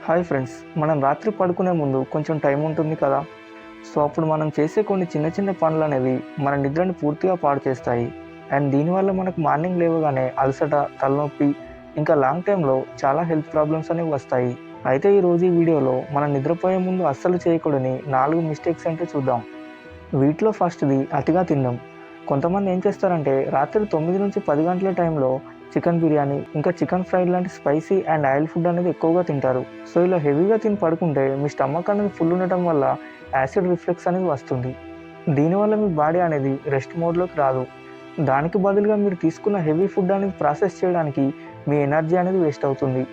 Hi friends, మనం రాత్రి పడుకునే ముందు కొంచెం టైం ఉంటుంది కదా. సో అప్పుడు మనం చేసే కొన్ని చిన్న చిన్న పనులు అనేవి మన నిద్రని పూర్తిగా పాడు చేస్తాయి. అండ్ దీనివల్ల మనకు మార్నింగ్ లేవగానే అలసట, తలనొప్పి, ఇంకా లాంగ్ టైంలో చాలా హెల్త్ ప్రాబ్లమ్స్ అనేవి వస్తాయి. అయితే ఈరోజు ఈ వీడియోలో మనం నిద్రపోయే ముందు అస్సలు చేయకూడని 4 మిస్టేక్స్ అంటే చూద్దాం. వీటిలో ఫస్ట్‌ది అతిగా తినడం. కొంతమంది ఏం చేస్తారంటే రాత్రి 9-10 గంటల టైంలో చికెన్ బిర్యానీ, ఇంకా చికెన్ ఫ్రైడ్ లాంటి స్పైసీ అండ్ ఆయిల్ ఫుడ్ అనేది ఎక్కువగా తింటారు. సో ఇలా హెవీగా తిని పడుకుంటే మీ స్టమక్ అనేది ఫుల్ ఉండటం వల్ల యాసిడ్ రిఫ్లెక్స్ అనేది వస్తుంది. దీనివల్ల మీ బాడీ అనేది రెస్ట్ మోడ్‌లోకి రాదు. దానికి బదులుగా మీరు తీసుకున్న హెవీ ఫుడ్ అనేది ప్రాసెస్ చేయడానికి మీ ఎనర్జీ అనేది వేస్ట్ అవుతుంది.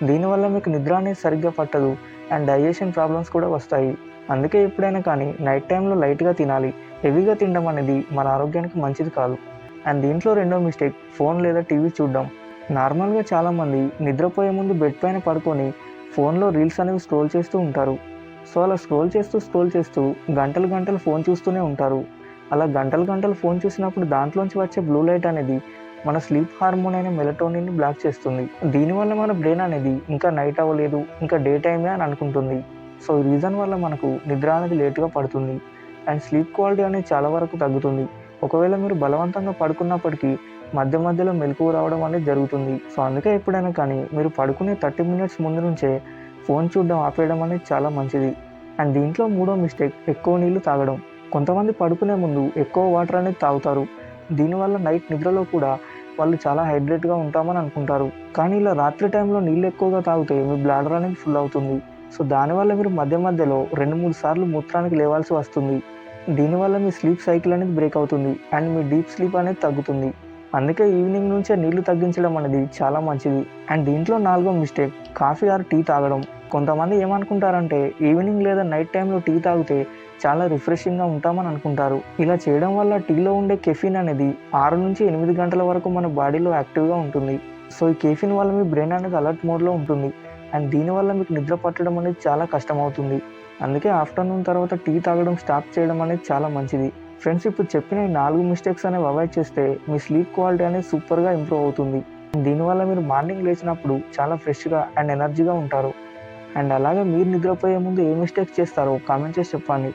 దీనివల్ల మీకు నిద్ర అనేది సరిగ్గా పట్టదు అండ్ డైజెషన్ ప్రాబ్లమ్స్ కూడా వస్తాయి. అందుకే ఎప్పుడైనా కానీ నైట్ టైంలో లైట్‌గా తినాలి. హెవీగా తినడం అనేది మన ఆరోగ్యానికి మంచిది కాదు. అండ్ దీంట్లో రెండో మిస్టేక్ ఫోన్ లేదా టీవీ చూడడం. నార్మల్‌గా చాలామంది నిద్రపోయే ముందు బెడ్ పైన పడుకొని ఫోన్‌లో రీల్స్ అనేవి స్క్రోల్ చేస్తూ ఉంటారు. సో అలా స్క్రోల్ చేస్తూ గంటలు గంటలు ఫోన్ చూస్తూనే ఉంటారు. అలా గంటలు గంటలు ఫోన్ చూసినప్పుడు దాంట్లోంచి వచ్చే బ్లూ లైట్ అనేది మన స్లీప్ హార్మోన్ అయిన మెలటోనిన్ని బ్లాక్ చేస్తుంది. దీనివల్ల మన బ్రెయిన్ అనేది ఇంకా నైట్ అవ్వలేదు, ఇంకా డే టైమే అని అనుకుంటుంది. సో ఈ రీజన్ వల్ల మనకు నిద్ర అనేది లేట్‌గా పడుతుంది అండ్ స్లీప్ క్వాలిటీ అనేది చాలా వరకు తగ్గుతుంది. ఒకవేళ మీరు బలవంతంగా పడుకున్నప్పటికీ మధ్య మధ్యలో మెలకువ రావడం అనేది జరుగుతుంది. సో అందుకే ఎప్పుడైనా కానీ మీరు పడుకునే 30 మినిట్స్ ముందు నుంచే ఫోన్ చూడడం ఆపేయడం అనేది చాలా మంచిది. అండ్ దీంట్లో మూడో మిస్టేక్ ఎక్కువ నీళ్లు తాగడం. కొంతమంది పడుకునే ముందు ఎక్కువ వాటర్ అనేది తాగుతారు. దీనివల్ల నైట్ నిద్రలో కూడా వాళ్ళు చాలా హైడ్రేట్‌గా ఉంటామని అనుకుంటారు. కానీ ఇలా రాత్రి టైంలో నీళ్ళు ఎక్కువగా తాగితే మీ బ్లాడర్ అనేది ఫుల్ అవుతుంది. సో దానివల్ల మీరు మధ్య మధ్యలో 2-3 సార్లు మూత్రానికి లేవాల్సి వస్తుంది. దీనివల్ల మీ స్లీప్ సైకిల్ అనేది బ్రేక్ అవుతుంది అండ్ మీ డీప్ స్లీప్ అనేది తగ్గుతుంది. అందుకే ఈవినింగ్ నుంచే నీళ్లు తగ్గించడం అనేది చాలా మంచిది. అండ్ దీంట్లో నాలుగో మిస్టేక్ కాఫీ ఆర్ టీ తాగడం. కొంతమంది ఏమనుకుంటారంటే ఈవినింగ్ లేదా నైట్ టైంలో టీ తాగితే చాలా రిఫ్రెషింగ్‌గా ఉంటామని అనుకుంటారు. ఇలా చేయడం వల్ల టీలో ఉండే కెఫీన్ అనేది 6-8 గంటల వరకు మన బాడీలో యాక్టివ్‌గా ఉంటుంది. సో ఈ కెఫీన్ వల్ల మీ బ్రెయిన్ అనేది అలర్ట్ మోడ్‌లో ఉంటుంది అండ్ దీనివల్ల మీకు నిద్ర పట్టడం అనేది చాలా కష్టమవుతుంది. అందుకే ఆఫ్టర్‌నూన్ తర్వాత టీ తాగడం స్టాప్ చేయడం అనేది చాలా మంచిది. ఫ్రెండ్స్, ఇప్పుడు చెప్పిన ఈ 4 మిస్టేక్స్ అనేవి అవాయిడ్ చేస్తే మీ స్లీప్ క్వాలిటీ అనేది సూపర్‌గా ఇంప్రూవ్ అవుతుంది. దీనివల్ల మీరు మార్నింగ్ లేచినప్పుడు చాలా ఫ్రెష్‌గా అండ్ ఎనర్జీగా ఉంటారు. అండ్ అలాగే మీరు నిద్రపోయే ముందు ఏ మిస్టేక్స్ చేస్తారో కామెంట్ చేసి చెప్పండి.